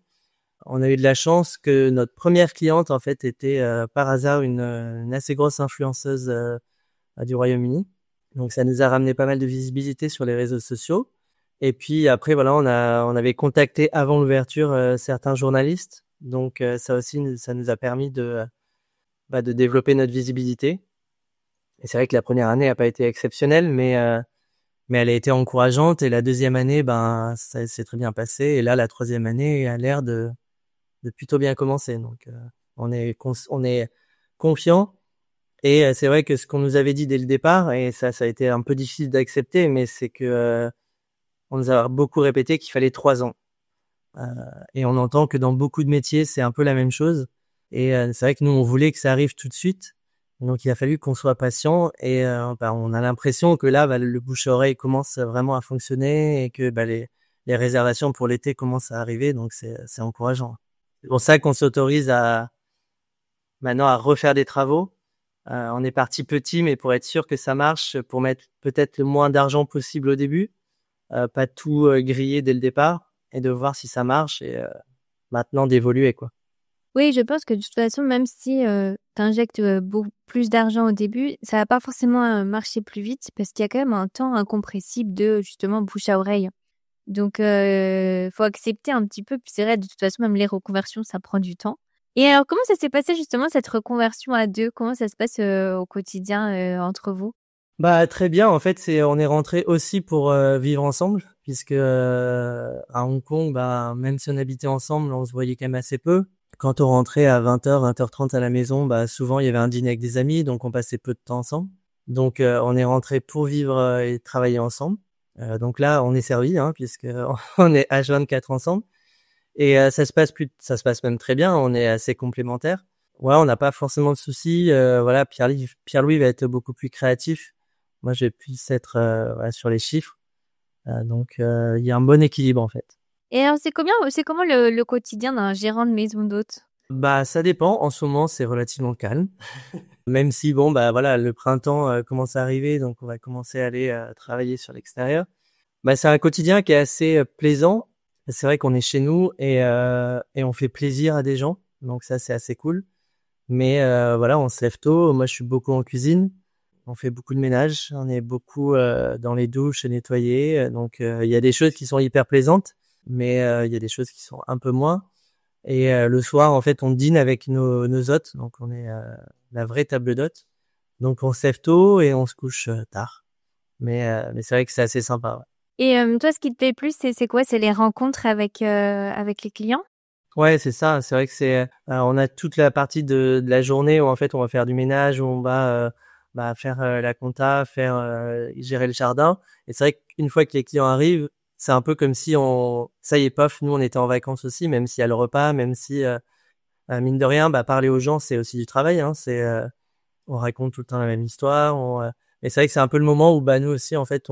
On a eu de la chance que notre première cliente, en fait, était par hasard une assez grosse influenceuse du Royaume-Uni. Donc ça nous a ramené pas mal de visibilité sur les réseaux sociaux. Et puis après, voilà, on avait contacté avant l'ouverture certains journalistes. Donc ça aussi, ça nous a permis de développer notre visibilité. Et c'est vrai que la première année n'a pas été exceptionnelle, mais elle a été encourageante. Et la deuxième année, ça s'est très bien passé. Et là, la troisième année a l'air de plutôt bien commencer. Donc on est confiant. Et c'est vrai que ce qu'on nous avait dit dès le départ, et ça a été un peu difficile d'accepter, mais c'est que on nous a beaucoup répété qu'il fallait 3 ans. Et on entend que dans beaucoup de métiers, c'est un peu la même chose. Et c'est vrai que nous, on voulait que ça arrive tout de suite. Donc il a fallu qu'on soit patient. Et on a l'impression que là, le bouche-à-oreille commence vraiment à fonctionner et que les réservations pour l'été commencent à arriver. Donc c'est encourageant. C'est pour ça qu'on s'autorise maintenant à refaire des travaux. On est parti petit, mais pour être sûr que ça marche, pour mettre peut-être le moins d'argent possible au début, pas tout griller dès le départ, et de voir si ça marche, et maintenant d'évoluer, quoi. Oui, je pense que de toute façon, même si tu injectes beaucoup plus d'argent au début, ça va pas forcément marcher plus vite parce qu'il y a quand même un temps incompressible de justement bouche à oreille. Donc, faut accepter un petit peu. Puis c'est vrai, de toute façon, même les reconversions, ça prend du temps. Et alors, comment ça s'est passé justement cette reconversion à deux? Comment ça se passe au quotidien entre vous? Très bien. En fait, on est rentré aussi pour vivre ensemble, puisque à Hong Kong, même si on habitait ensemble, on se voyait quand même assez peu. Quand on rentrait à 20h, 20h30 à la maison, souvent il y avait un dîner avec des amis, donc on passait peu de temps ensemble. Donc on est rentré pour vivre et travailler ensemble. Donc là, on est servi, hein, puisque on est H24 ensemble. Et ça se passe même très bien. On est assez complémentaires. Ouais, on n'a pas forcément de soucis. Voilà, Pierre-Louis va être beaucoup plus créatif. Moi, je vais plus être sur les chiffres. Donc, il y a un bon équilibre en fait. Et alors, c'est comment le quotidien d'un gérant de maison d'hôte? Ça dépend. En ce moment, c'est relativement calme. Même si, bon, voilà, le printemps commence à arriver, donc on va commencer à aller travailler sur l'extérieur. C'est un quotidien qui est assez plaisant. C'est vrai qu'on est chez nous et on fait plaisir à des gens. Donc ça, c'est assez cool. Mais voilà, on se lève tôt. Moi, je suis beaucoup en cuisine. On fait beaucoup de ménage. On est beaucoup dans les douches nettoyer. Donc il y a des choses qui sont hyper plaisantes, mais il y a des choses qui sont un peu moins. Et le soir, en fait, on dîne avec nos hôtes. Donc on est la vraie table d'hôtes. Donc on se lève tôt et on se couche tard. Mais c'est vrai que c'est assez sympa. Ouais. Et toi, ce qui te plaît le plus, c'est quoi? C'est les rencontres avec les clients? Ouais, c'est ça. C'est vrai que on a toute la partie de la journée où en fait on va faire du ménage, où on va faire la compta, gérer le jardin. Et c'est vrai qu'une fois que les clients arrivent, c'est un peu comme si ça y est, pof, nous on était en vacances aussi, même s'il y a le repas, même si mine de rien, parler aux gens, c'est aussi du travail. Hein. On raconte tout le temps la même histoire. Et c'est vrai que c'est un peu le moment où nous aussi en fait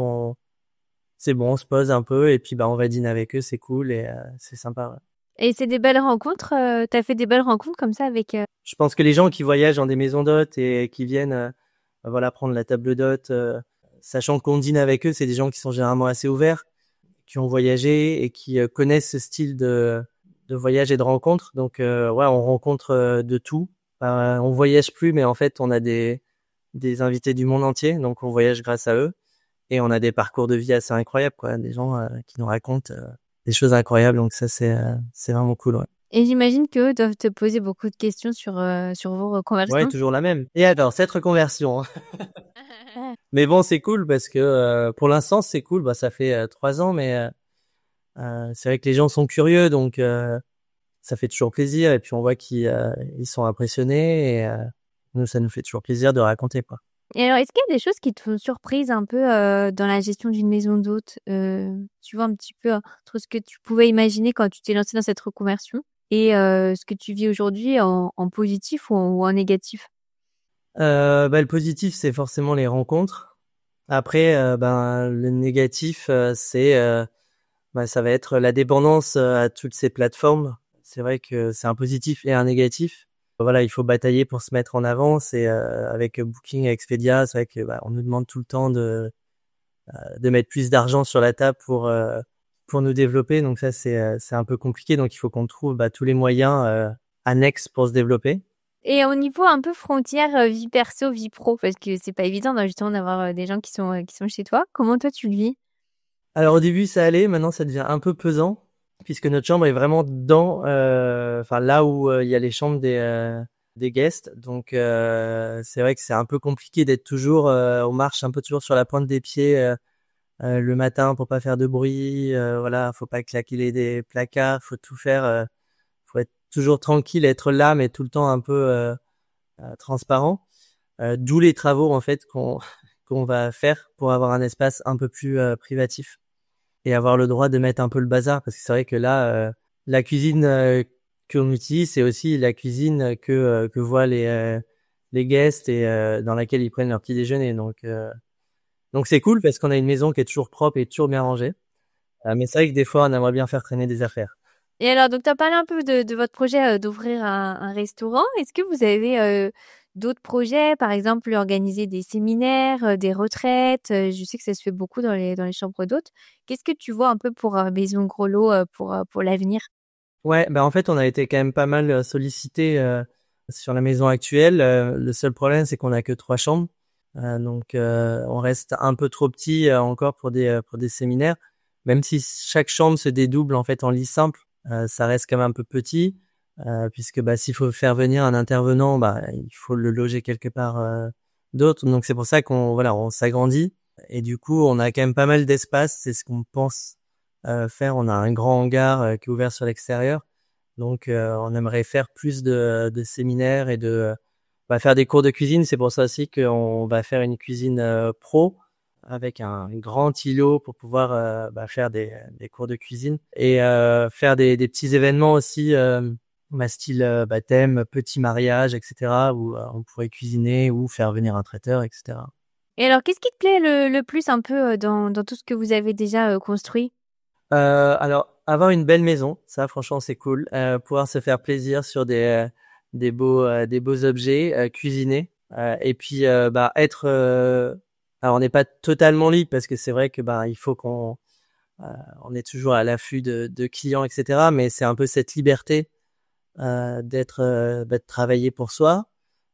c'est bon, on se pose un peu et puis on va dîner avec eux, c'est cool et c'est sympa. Ouais. Et c'est des belles rencontres. T'as fait des belles rencontres comme ça avec. Je pense que les gens qui voyagent dans des maisons d'hôtes et qui viennent voilà prendre la table d'hôtes, sachant qu'on dîne avec eux, c'est des gens qui sont généralement assez ouverts, qui ont voyagé et qui connaissent ce style de voyage et de rencontre. Donc ouais, on rencontre de tout. On voyage plus, mais en fait on a des invités du monde entier, donc on voyage grâce à eux. Et on a des parcours de vie assez incroyables, quoi. Des gens qui nous racontent des choses incroyables. Donc ça, c'est vraiment cool, ouais. Et j'imagine qu'eux doivent te poser beaucoup de questions sur vos Ouais, reconversions. toujours la même. Et alors, cette reconversion. Mais bon, c'est cool parce que pour l'instant, c'est cool. Ça fait 3 ans, mais c'est vrai que les gens sont curieux, donc ça fait toujours plaisir. Et puis on voit qu'ils sont impressionnés. Et nous, ça nous fait toujours plaisir de raconter, quoi. Et alors, est-ce qu'il y a des choses qui te font surprise un peu dans la gestion d'une maison d'hôte? Tu vois un petit peu entre ce que tu pouvais imaginer quand tu t'es lancé dans cette reconversion? et ce que tu vis aujourd'hui en positif ou en négatif? Le positif, c'est forcément les rencontres. Après, le négatif, ça va être la dépendance à toutes ces plateformes. C'est vrai que c'est un positif et un négatif. Voilà, il faut batailler pour se mettre en avant. C'est avec Booking, et Expedia, c'est vrai que on nous demande tout le temps de mettre plus d'argent sur la table pour nous développer. Donc ça, c'est un peu compliqué. Donc il faut qu'on trouve tous les moyens annexes pour se développer. Et au niveau un peu frontière, vie perso, vie pro, parce que c'est pas évident justement d'avoir des gens qui sont chez toi. Comment toi tu le vis? Alors au début ça allait, maintenant ça devient un peu pesant puisque notre chambre est vraiment dans, là où il y a les chambres des guests. Donc c'est vrai que c'est un peu compliqué d'être toujours, on marche un peu toujours sur la pointe des pieds le matin pour pas faire de bruit. Voilà, faut pas claquer des placards, faut tout faire, faut être toujours tranquille, être là mais tout le temps un peu transparent. D'où les travaux en fait qu'on va faire pour avoir un espace un peu plus privatif et avoir le droit de mettre un peu le bazar, parce que c'est vrai que là la cuisine qu'on utilise, c'est aussi la cuisine que voient les guests et dans laquelle ils prennent leur petit déjeuner. Donc c'est cool parce qu'on a une maison qui est toujours propre et toujours bien rangée. Mais c'est vrai que des fois on aimerait bien faire traîner des affaires. Et alors, donc tu as parlé un peu de votre projet d'ouvrir un restaurant. Est-ce que vous avez d'autres projets, par exemple organiser des séminaires, des retraites? Je sais que ça se fait beaucoup dans les chambres d'hôtes. Qu'est-ce que tu vois un peu pour Maison Gros Lot pour l'avenir? Ouais, en fait on a été quand même pas mal sollicité sur la maison actuelle. Le seul problème c'est qu'on a que 3 chambres. Donc on reste un peu trop petit encore pour des séminaires, même si chaque chambre se dédouble en fait en lit simple. Ça reste quand même un peu petit puisque s'il faut faire venir un intervenant, il faut le loger quelque part d'autre. Donc c'est pour ça on s'agrandit et du coup on a quand même pas mal d'espace. C'est ce qu'on pense faire. On a un grand hangar qui est ouvert sur l'extérieur, donc on aimerait faire plus de séminaires et on va faire des cours de cuisine. C'est pour ça aussi qu'on va faire une cuisine pro avec un grand îlot pour pouvoir faire des cours de cuisine et faire des petits événements aussi, style baptême, petit mariage, etc. où on pourrait cuisiner ou faire venir un traiteur, etc. Et alors, qu'est-ce qui te plaît le plus un peu dans tout ce que vous avez déjà construit? Alors, avoir une belle maison, ça franchement c'est cool. Pouvoir se faire plaisir sur des beaux objets, cuisiner, et puis être. Alors on n'est pas totalement libre parce que c'est vrai que il faut on est toujours à l'affût de clients, etc. Mais c'est un peu cette liberté de travailler pour soi.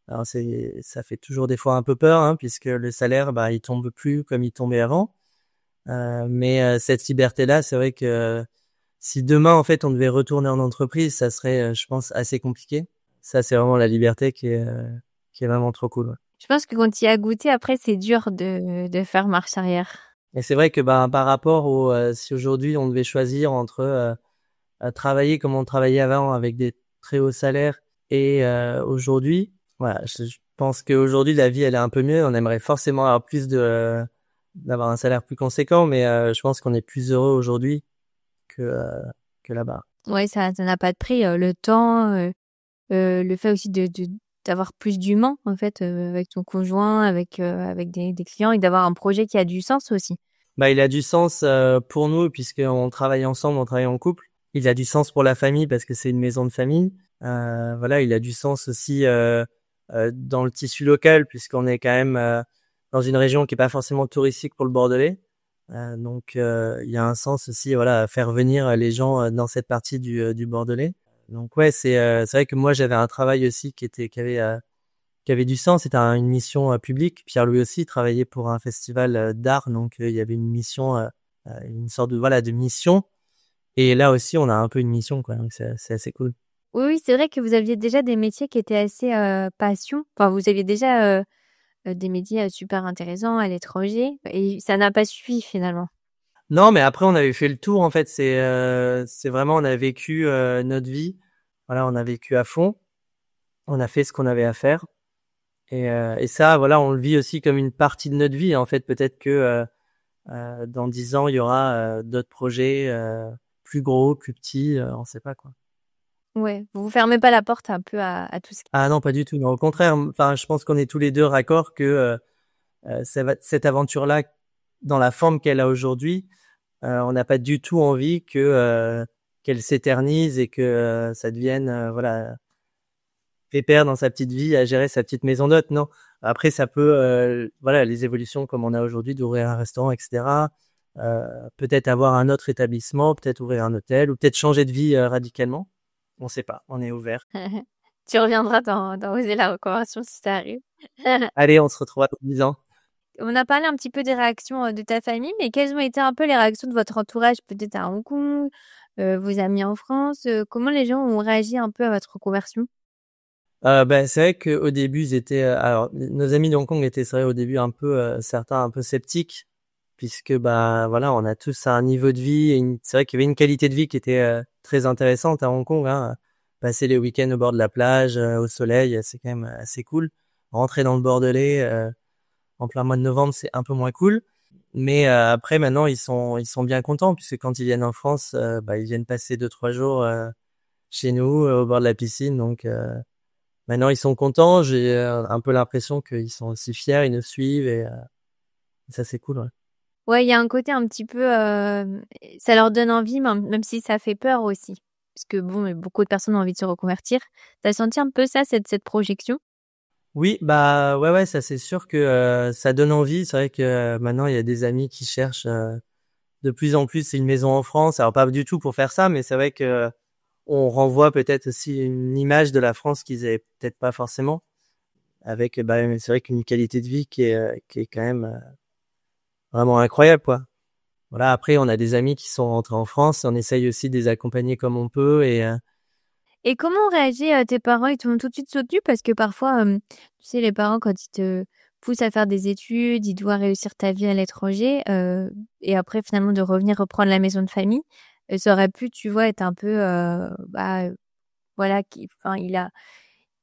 Alors ça fait toujours des fois un peu peur, hein, puisque le salaire il tombe plus comme il tombait avant. Mais cette liberté-là, c'est vrai que si demain en fait on devait retourner en entreprise, ça serait, je pense, assez compliqué. Ça, c'est vraiment la liberté qui est vraiment trop cool. Ouais. Je pense que quand tu y as goûté, après, c'est dur de faire marche arrière. Et c'est vrai que par rapport si aujourd'hui on devait choisir entre travailler comme on travaillait avant avec des très hauts salaires et aujourd'hui, voilà, je pense qu'aujourd'hui la vie elle est un peu mieux. On aimerait forcément avoir d'avoir un salaire plus conséquent, mais je pense qu'on est plus heureux aujourd'hui que là-bas. Ouais, ça n'a pas de prix. Le temps, le fait aussi d'avoir plus d'humain en fait avec ton conjoint, avec des clients et d'avoir un projet qui a du sens aussi. Il a du sens pour nous puisqu'on travaille ensemble, on travaille en couple. Il a du sens pour la famille parce que c'est une maison de famille. Voilà, il a du sens aussi dans le tissu local puisqu'on est quand même dans une région qui est pas forcément touristique pour le Bordelais. Donc il y a un sens aussi, voilà, à faire venir les gens dans cette partie du Bordelais. Donc ouais, c'est vrai que moi j'avais un travail aussi qui avait du sens. C'était une mission publique. Pierre-Louis aussi travaillait pour un festival d'art, donc il y avait une mission, une sorte de mission. Et là aussi, on a un peu une mission, quoi. Donc c'est assez cool. Oui, oui, c'est vrai que vous aviez déjà des métiers qui étaient assez passion. Enfin, vous aviez déjà des métiers super intéressants à l'étranger et ça n'a pas suffi finalement. Non, mais après, on avait fait le tour. En fait, c'est vraiment, on a vécu notre vie. Voilà, on a vécu à fond. On a fait ce qu'on avait à faire. Et ça, voilà, on le vit aussi comme une partie de notre vie. En fait, peut-être que dans 10 ans, il y aura d'autres projets plus gros, plus petits. On sait pas quoi. Ouais, vous fermez pas la porte un peu à tout ce qui... Ah non, pas du tout. Non, au contraire, enfin, je pense qu'on est tous les deux raccord que cette aventure-là, dans la forme qu'elle a aujourd'hui, on n'a pas du tout envie qu'elle s'éternise et que ça devienne voilà, pépère dans sa petite vie à gérer sa petite maison d'hôte. Non. Après, ça peut voilà, les évolutions comme on a aujourd'hui d'ouvrir un restaurant, etc. Peut-être avoir un autre établissement, peut-être ouvrir un hôtel ou peut-être changer de vie radicalement. On sait pas, on est ouvert. Tu reviendras dans Oser la reconversion si ça arrive. Allez, on se retrouvera dans 10 ans. On a parlé un petit peu des réactions de ta famille, mais quelles ont été un peu les réactions de votre entourage, peut-être à Hong Kong, vos amis en France? Comment les gens ont réagi un peu à votre reconversion? Ben, c'est vrai qu'au début, ils étaient, alors, nos amis de Hong Kong étaient, c'est vrai, au début, un peu, certains un peu sceptiques, puisque, bah, voilà, on a tous un niveau de vie, c'est vrai qu'il y avait une qualité de vie qui était très intéressante à Hong Kong, hein. Passer les week-ends au bord de la plage, au soleil, c'est quand même assez cool. Rentrer dans le Bordelais, en plein mois de novembre, c'est un peu moins cool. Mais après, maintenant, ils sont bien contents, puisque quand ils viennent en France, bah, ils viennent passer 2-3 jours chez nous, au bord de la piscine, donc maintenant, ils sont contents. J'ai un peu l'impression qu'ils sont aussi fiers, ils nous suivent et ça, c'est cool, ouais. Ouais, il y a un côté un petit peu, ça leur donne envie, même si ça fait peur aussi. Parce que bon, beaucoup de personnes ont envie de se reconvertir. T'as senti un peu ça, cette projection? Oui, bah ouais, ça c'est sûr que ça donne envie. C'est vrai que maintenant, il y a des amis qui cherchent de plus en plus une maison en France. Alors pas du tout pour faire ça, mais c'est vrai que on renvoie peut-être aussi une image de la France qu'ils avaient peut-être pas forcément. Avec, bah, c'est vrai qu'une qualité de vie qui est quand même vraiment incroyable, quoi. Voilà, après, on a des amis qui sont rentrés en France, on essaye aussi de les accompagner comme on peut Et comment ont réagi tes parents? Ils t'ont tout de suite soutenu? Parce que parfois, tu sais, les parents, quand ils te poussent à faire des études, ils doivent réussir ta vie à l'étranger, et après, finalement, de revenir reprendre la maison de famille, ça aurait pu, tu vois, être un peu, voilà, enfin,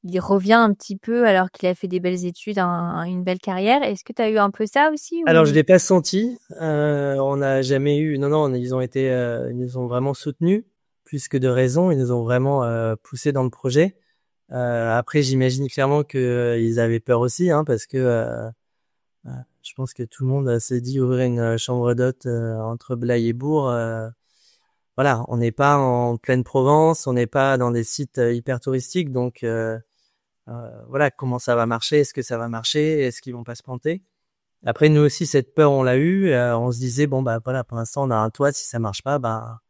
il revient un petit peu alors qu'il a fait des belles études, une belle carrière. Est-ce que tu as eu un peu ça aussi Alors, je ou... l'ai pas senti. On n'a jamais eu. Non, ils ont été, ils nous ont vraiment soutenus plus que de raison. Ils nous ont vraiment poussé dans le projet. Après, j'imagine clairement que ils avaient peur aussi, hein, parce que je pense que tout le monde s'est dit ouvrir une chambre d'hôte entre Blaye et Bourg. Voilà, on n'est pas en pleine Provence, on n'est pas dans des sites hyper touristiques, donc voilà, comment ça va marcher? Est-ce que ça va marcher? Est-ce qu'ils vont pas se planter? Après, nous aussi, cette peur, on l'a eu. On se disait, bon, bah voilà, pour l'instant, on a un toit. Si ça marche pas, bah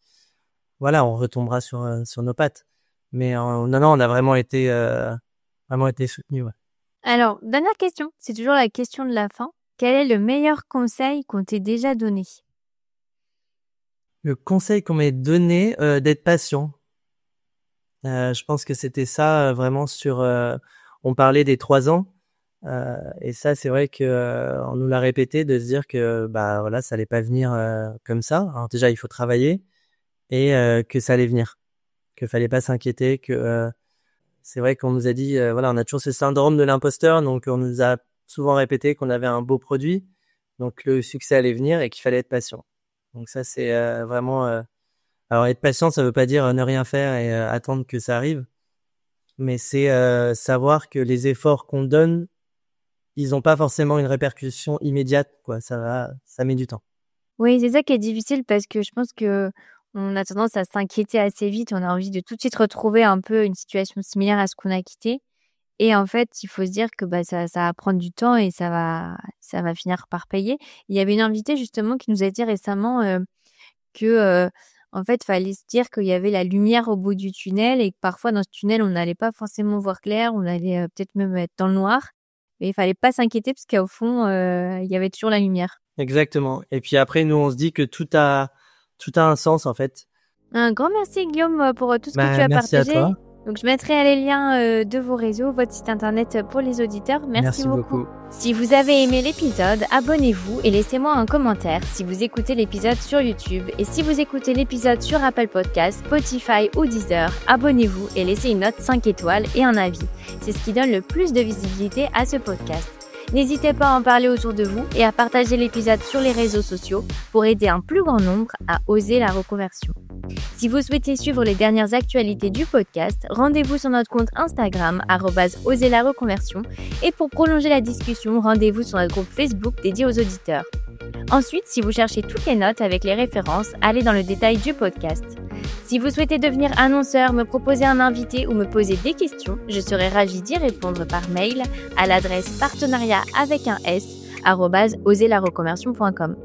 voilà, on retombera sur nos pattes. Mais non, on a vraiment été soutenus. Ouais. Alors, dernière question, c'est toujours la question de la fin. Quel est le meilleur conseil qu'on t'ait déjà donné? Le conseil qu'on m'ait donné, d'être patient. Je pense que c'était ça vraiment on parlait des 3 ans. Et ça, c'est vrai que on nous l'a répété de se dire que bah voilà, ça allait pas venir comme ça. Alors déjà, il faut travailler et que ça allait venir, que fallait pas s'inquiéter, que c'est vrai qu'on nous a dit voilà, on a toujours ce syndrome de l'imposteur, donc on nous a souvent répété qu'on avait un beau produit, donc le succès allait venir et qu'il fallait être patient. Donc ça, c'est vraiment. Alors être patient, ça veut pas dire ne rien faire et attendre que ça arrive, mais c'est savoir que les efforts qu'on donne, ils ont pas forcément une répercussion immédiate, quoi. Ça met du temps. Oui, c'est ça qui est difficile parce que je pense que on a tendance à s'inquiéter assez vite. On a envie de tout de suite retrouver un peu une situation similaire à ce qu'on a quitté. Et en fait, il faut se dire que bah, ça va prendre du temps et ça va finir par payer. Il y avait une invitée justement qui nous a dit récemment que en fait, fallait se dire qu'il y avait la lumière au bout du tunnel et que parfois dans ce tunnel, on n'allait pas forcément voir clair, on allait peut-être même être dans le noir. Mais il fallait pas s'inquiéter parce qu'au fond, il y avait toujours la lumière. Exactement. Et puis après, nous, on se dit que tout a un sens, en fait. Un grand merci Guillaume pour tout ce que tu as Merci à partagé. toi. Donc je mettrai les liens de vos réseaux, votre site internet pour les auditeurs. Merci beaucoup. Si vous avez aimé l'épisode, abonnez-vous et laissez-moi un commentaire si vous écoutez l'épisode sur YouTube. Et si vous écoutez l'épisode sur Apple Podcasts, Spotify ou Deezer, abonnez-vous et laissez une note 5 étoiles et un avis. C'est ce qui donne le plus de visibilité à ce podcast. N'hésitez pas à en parler autour de vous et à partager l'épisode sur les réseaux sociaux pour aider un plus grand nombre à oser la reconversion. Si vous souhaitez suivre les dernières actualités du podcast, rendez-vous sur notre compte Instagram @oserlareconversion et pour prolonger la discussion, rendez-vous sur notre groupe Facebook dédié aux auditeurs. Ensuite, si vous cherchez toutes les notes avec les références, allez dans le détail du podcast. Si vous souhaitez devenir annonceur, me proposer un invité ou me poser des questions, je serai ravie d'y répondre par mail à l'adresse partenariat@oserlareconversion.com.